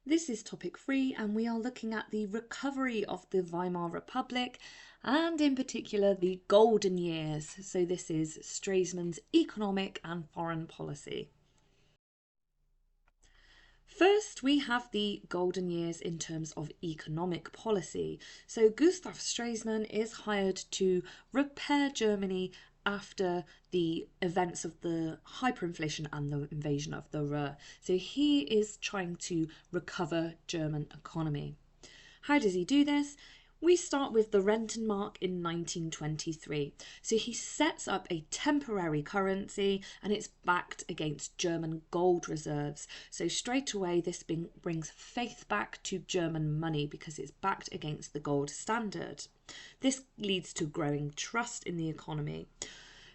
This is topic 3 and we are looking at the recovery of the Weimar Republic and in particular the golden years. So this is Stresemann's economic and foreign policy. First, we have the golden years in terms of economic policy. So Gustav Stresemann is hired to repair Germany after the events of the hyperinflation and the invasion of the Ruhr. So he is trying to recover German economy. How does he do this? We start with the Rentenmark in 1923. So he sets up a temporary currency and it's backed against German gold reserves. So straight away this brings faith back to German money because it's backed against the gold standard. This leads to growing trust in the economy.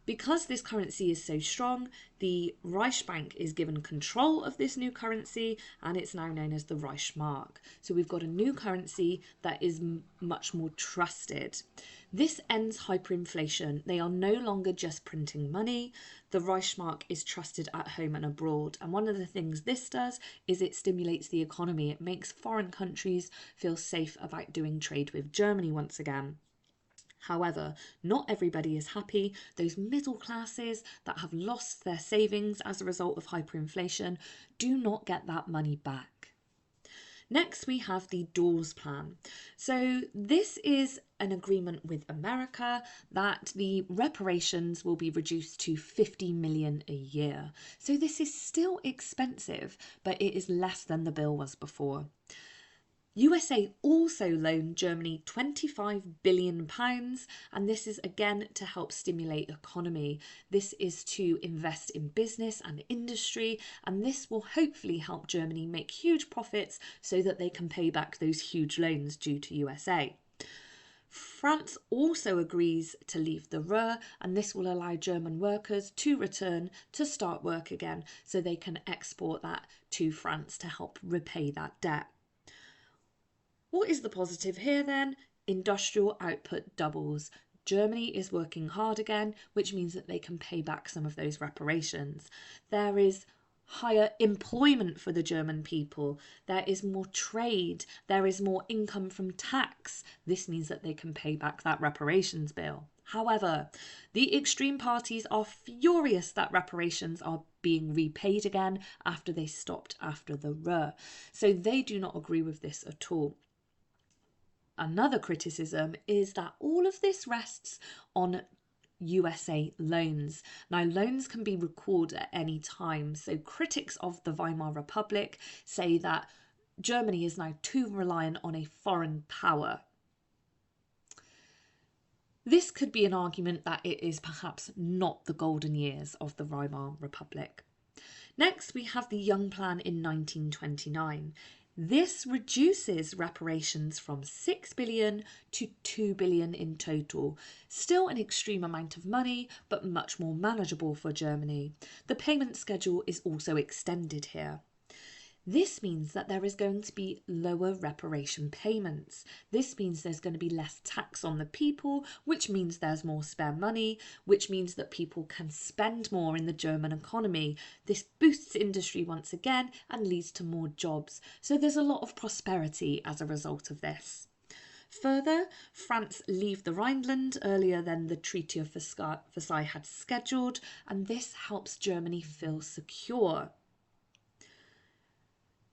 Because this currency is so strong, the Reichsbank is given control of this new currency and it's now known as the Reichsmark. So we've got a new currency that is much more trusted. This ends hyperinflation. They are no longer just printing money. The Reichsmark is trusted at home and abroad. And one of the things this does is it stimulates the economy. It makes foreign countries feel safe about doing trade with Germany once again. However, not everybody is happy. Those middle classes that have lost their savings as a result of hyperinflation do not get that money back. Next, we have the Dawes Plan. So this is an agreement with America that the reparations will be reduced to 50 million a year. So this is still expensive, but it is less than the bill was before. USA also loaned Germany £25 billion, and this is again to help stimulate economy. This is to invest in business and industry, and this will hopefully help Germany make huge profits so that they can pay back those huge loans due to USA. France also agrees to leave the Ruhr, and this will allow German workers to return to start work again so they can export that to France to help repay that debt. What is the positive here then? Industrial output doubles. Germany is working hard again, which means that they can pay back some of those reparations. There is higher employment for the German people. There is more trade. There is more income from tax. This means that they can pay back that reparations bill. However, the extreme parties are furious that reparations are being repaid again after they stopped after the Ruhr. So they do not agree with this at all. Another criticism is that all of this rests on USA loans. Now, loans can be recalled at any time. So critics of the Weimar Republic say that Germany is now too reliant on a foreign power. This could be an argument that it is perhaps not the golden years of the Weimar Republic. Next, we have the Young Plan in 1929. This reduces reparations from 6 billion to 2 billion in total. Still an extreme amount of money, but much more manageable for Germany. The payment schedule is also extended here. This means that there is going to be lower reparation payments. This means there's going to be less tax on the people, which means there's more spare money, which means that people can spend more in the German economy. This boosts industry once again and leads to more jobs. So there's a lot of prosperity as a result of this. Further, France leave the Rhineland earlier than the Treaty of Versailles had scheduled, and this helps Germany feel secure.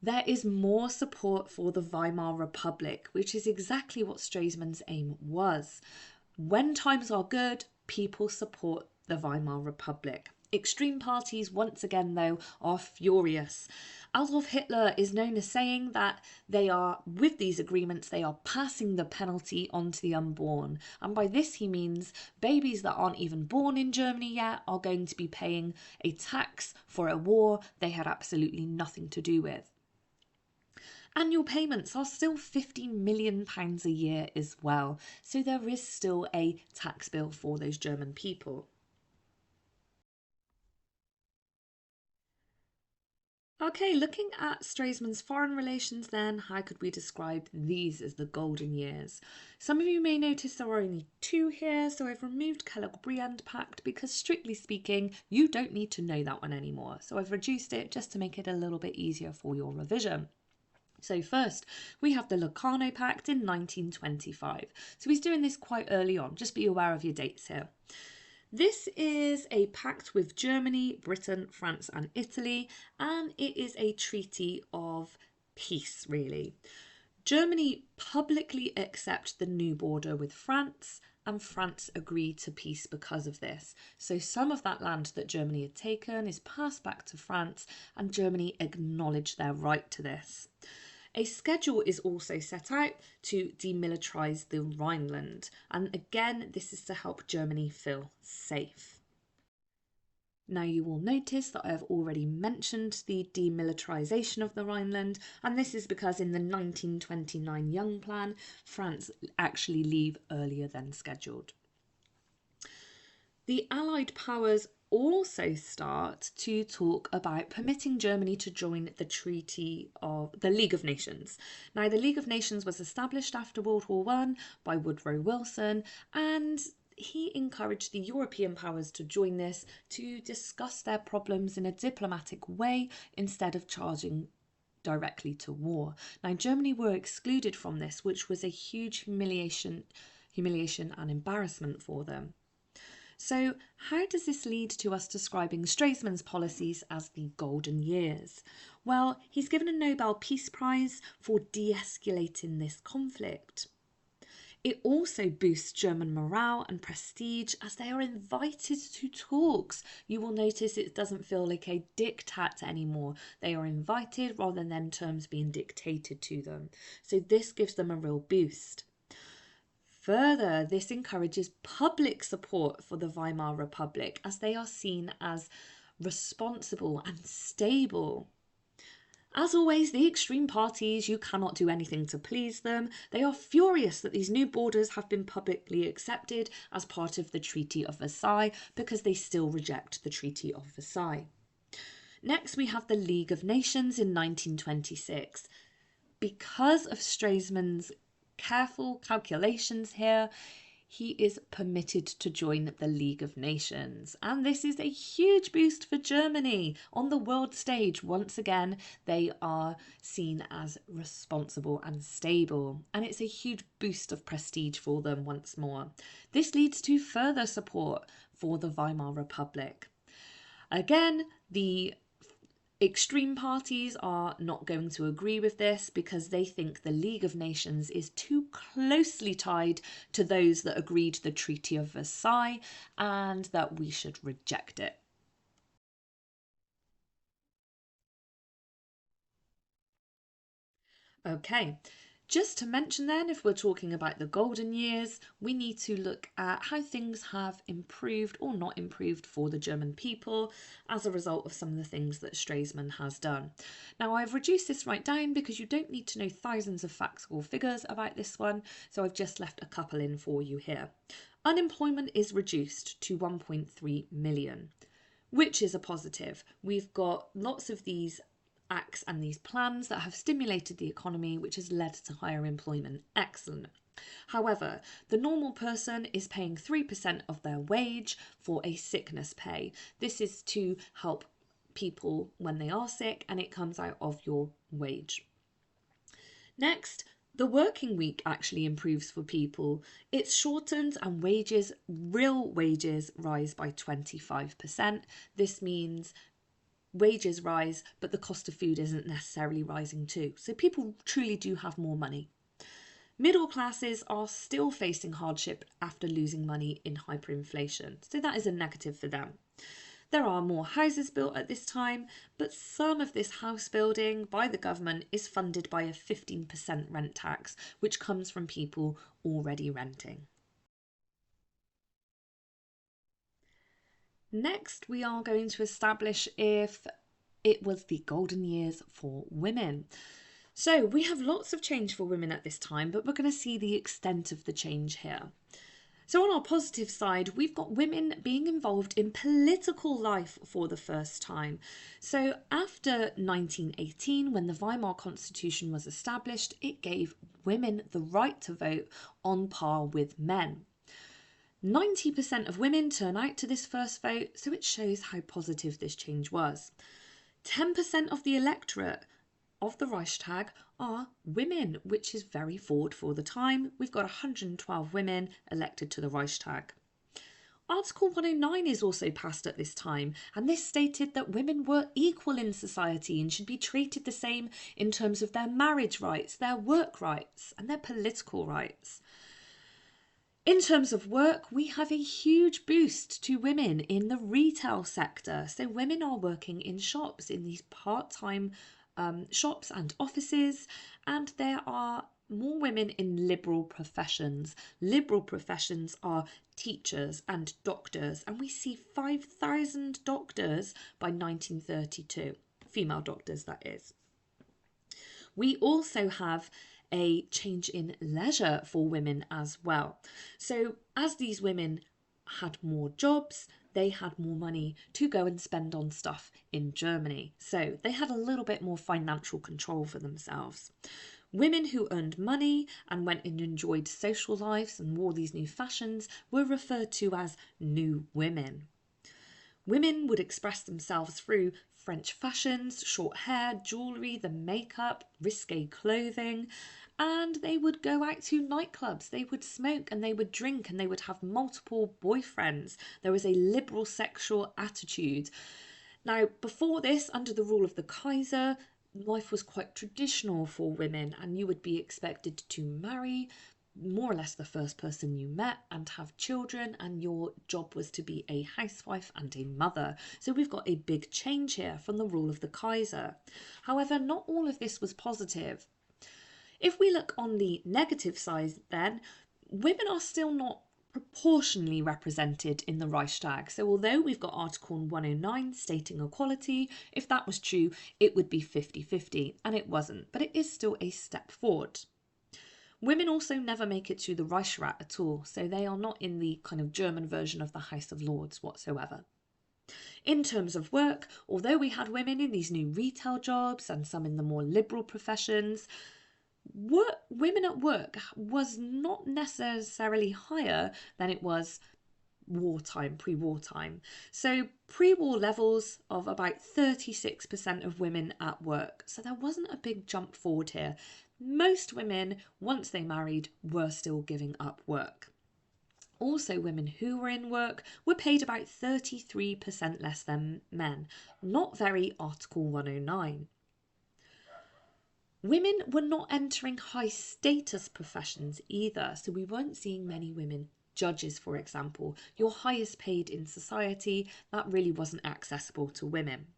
There is more support for the Weimar Republic, which is exactly what Stresemann's aim was. When times are good, people support the Weimar Republic. Extreme parties, once again, though, are furious. Adolf Hitler is known as saying that with these agreements, they are passing the penalty on to the unborn. And by this he means babies that aren't even born in Germany yet are going to be paying a tax for a war they had absolutely nothing to do with. Annual payments are still £50 million a year as well, so there is still a tax bill for those German people. Okay, looking at Stresemann's foreign relations then, how could we describe these as the golden years? Some of you may notice there are only 2 here, so I've removed Kellogg-Briand Pact because strictly speaking, you don't need to know that one anymore. So I've reduced it just to make it a little bit easier for your revision. So first, we have the Locarno Pact in 1925. So he's doing this quite early on, just be aware of your dates here. This is a pact with Germany, Britain, France and Italy, and it is a treaty of peace, really. Germany publicly accepts the new border with France, and France agreed to peace because of this. So some of that land that Germany had taken is passed back to France, and Germany acknowledged their right to this. A schedule is also set out to demilitarise the Rhineland, and again, this is to help Germany feel safe. Now you will notice that I have already mentioned the demilitarisation of the Rhineland, and this is because in the 1929 Young Plan, France actually leave earlier than scheduled. The Allied powers also start to talk about permitting Germany to join the Treaty of the League of Nations. Now, the League of Nations was established after World War I by Woodrow Wilson, and he encouraged the European powers to join this to discuss their problems in a diplomatic way instead of charging directly to war. Now, Germany were excluded from this, which was a huge humiliation and embarrassment for them. So how does this lead to us describing Streseman's policies as the golden years? Well, he's given a Nobel Peace Prize for de-escalating this conflict. It also boosts German morale and prestige as they are invited to talks. You will notice it doesn't feel like a diktat anymore. They are invited rather than terms being dictated to them. So this gives them a real boost. Further, this encourages public support for the Weimar Republic as they are seen as responsible and stable. As always, the extreme parties, you cannot do anything to please them. They are furious that these new borders have been publicly accepted as part of the Treaty of Versailles because they still reject the Treaty of Versailles. Next, we have the League of Nations in 1926. Because of Streseman's careful calculations here, he is permitted to join the League of Nations. And this is a huge boost for Germany. On the world stage, once again, they are seen as responsible and stable. And it's a huge boost of prestige for them once more. This leads to further support for the Weimar Republic. Again, the extreme parties are not going to agree with this because they think the League of Nations is too closely tied to those that agreed the Treaty of Versailles and that we should reject it. Okay, just to mention then, if we're talking about the golden years, we need to look at how things have improved or not improved for the German people as a result of some of the things that Stresemann has done. Now, I've reduced this right down because you don't need to know thousands of facts or figures about this one, so I've just left a couple in for you here. Unemployment is reduced to 1.3 million, which is a positive. We've got lots of these acts and these plans that have stimulated the economy, which has led to higher employment. Excellent. However, the normal person is paying 3% of their wage for a sickness pay. This is to help people when they are sick, and it comes out of your wage. Next, the working week actually improves for people. It's shortened and real wages rise by 25%. This means wages rise, but the cost of food isn't necessarily rising too. So people truly do have more money. Middle classes are still facing hardship after losing money in hyperinflation. So that is a negative for them. There are more houses built at this time, but some of this house building by the government is funded by a 15% rent tax, which comes from people already renting. Next, we are going to establish if it was the golden years for women. So we have lots of change for women at this time, but we're going to see the extent of the change here. So on our positive side, we've got women being involved in political life for the first time. So after 1918, when the Weimar Constitution was established, it gave women the right to vote on par with men. 90% of women turn out to this first vote, so it shows how positive this change was. 10% of the electorate of the Reichstag are women, which is very forward for the time. We've got 112 women elected to the Reichstag. Article 109 is also passed at this time, and this stated that women were equal in society and should be treated the same in terms of their marriage rights, their work rights, and their political rights. In terms of work, we have a huge boost to women in the retail sector. So women are working in shops, in these part-time shops and offices, and there are more women in liberal professions. Liberal professions are teachers and doctors, and we see 5,000 doctors by 1932, female doctors that is. We also have a change in leisure for women as well. So as these women had more jobs, they had more money to go and spend on stuff in Germany. So they had a little bit more financial control for themselves. Women who earned money and went and enjoyed social lives and wore these new fashions were referred to as new women. Women would express themselves through French fashions, short hair, jewellery, the makeup, risque clothing, and they would go out to nightclubs, they would smoke and they would drink and they would have multiple boyfriends. There was a liberal sexual attitude. Now, before this, under the rule of the Kaiser, life was quite traditional for women, and you would be expected to marry more or less the first person you met and have children, and your job was to be a housewife and a mother. So we've got a big change here from the rule of the Kaiser. However, not all of this was positive. If we look on the negative side then, women are still not proportionally represented in the Reichstag. So although we've got Article 109 stating equality, if that was true, it would be 50-50, and it wasn't, but it is still a step forward. Women also never make it to the Reichsrat at all, so they are not in the kind of German version of the House of Lords whatsoever. In terms of work, although we had women in these new retail jobs and some in the more liberal professions, women at work was not necessarily higher than it was wartime, pre-wartime. So pre-war levels of about 36% of women at work. So there wasn't a big jump forward here. Most women, once they married, were still giving up work. Also, women who were in work were paid about 33% less than men. Not very Article 109. Women were not entering high status professions either, so we weren't seeing many women judges, for example. Your highest paid in society, that really wasn't accessible to women.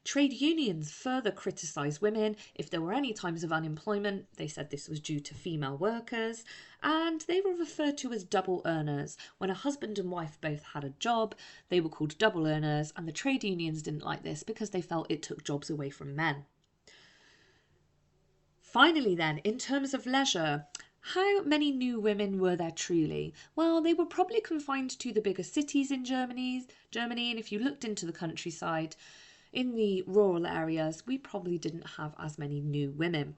Trade unions further criticised women. If there were any times of unemployment, they said this was due to female workers, and they were referred to as double earners. When a husband and wife both had a job, they were called double earners, and the trade unions didn't like this because they felt it took jobs away from men. Finally then, in terms of leisure, how many new women were there truly? Well, they were probably confined to the bigger cities in Germany, and if you looked into the countryside, in the rural areas, we probably didn't have as many new women.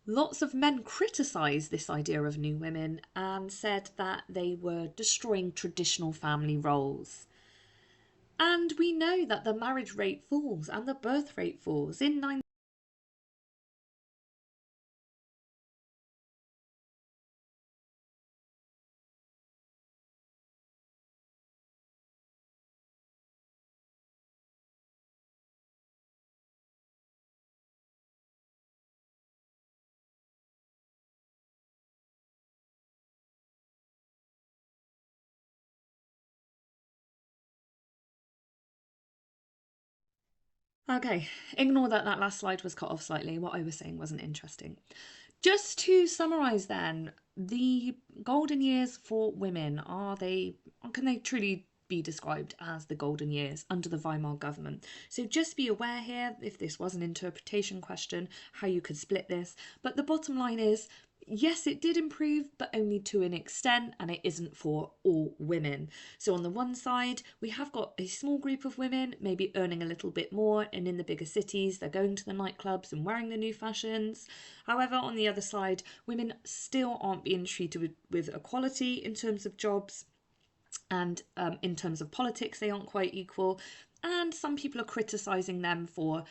Lots of men criticised this idea of new women and said that they were destroying traditional family roles. And we know that the marriage rate falls and the birth rate falls. In Okay, ignore that last slide was cut off slightly. What I was saying wasn't interesting. Just to summarise then, the golden years for women, can they truly be described as the golden years under the Weimar government? So just be aware here, if this was an interpretation question, how you could split this. But the bottom line is, yes, it did improve, but only to an extent, and it isn't for all women. So on the one side, we have got a small group of women maybe earning a little bit more, and in the bigger cities, they're going to the nightclubs and wearing the new fashions. However, on the other side, women still aren't being treated with equality in terms of jobs, and in terms of politics, they aren't quite equal. And some people are criticising them for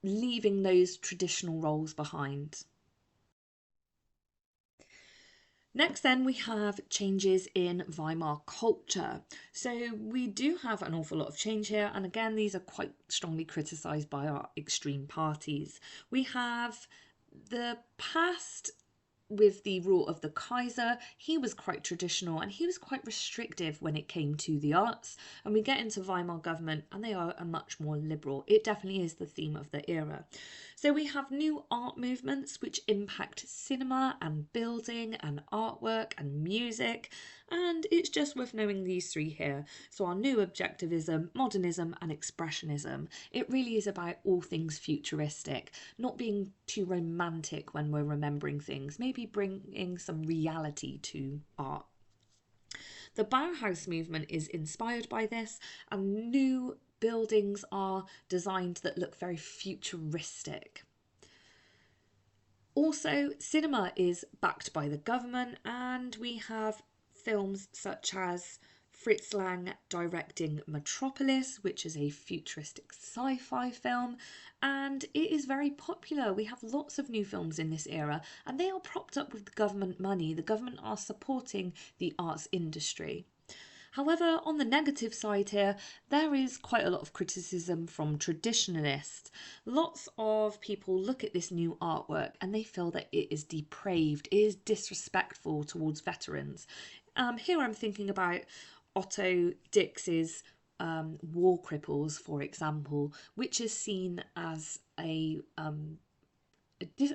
leaving those traditional roles behind. Next, then, we have changes in Weimar culture. So, we do have an awful lot of change here, and again, these are quite strongly criticised by our extreme parties. We have the past with the rule of the Kaiser. He was quite traditional and he was quite restrictive when it came to the arts. And we get into Weimar government and they are a much more liberal. It definitely is the theme of the era. So we have new art movements which impact cinema and building and artwork and music. And it's just worth knowing these three here. So our new objectivism, modernism and expressionism. It really is about all things futuristic, not being too romantic when we're remembering things, maybe bringing some reality to art. The Bauhaus movement is inspired by this, and new buildings are designed that look very futuristic. Also, cinema is backed by the government, and we have films such as Fritz Lang directing Metropolis, which is a futuristic sci-fi film, and it is very popular. We have lots of new films in this era, and they are propped up with government money. The government are supporting the arts industry. However, on the negative side here, there is quite a lot of criticism from traditionalists. Lots of people look at this new artwork and they feel that it is depraved, it is disrespectful towards veterans. Here I'm thinking about Otto Dix's War Cripples, for example, which is seen as a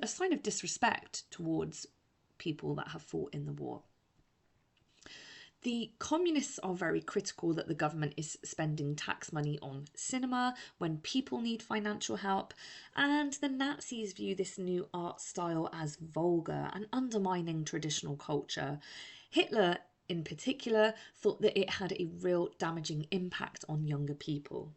sign of disrespect towards people that have fought in the war. The communists are very critical that the government is spending tax money on cinema when people need financial help, and the Nazis view this new art style as vulgar and undermining traditional culture. Hitler, in particular, thought that it had a real damaging impact on younger people.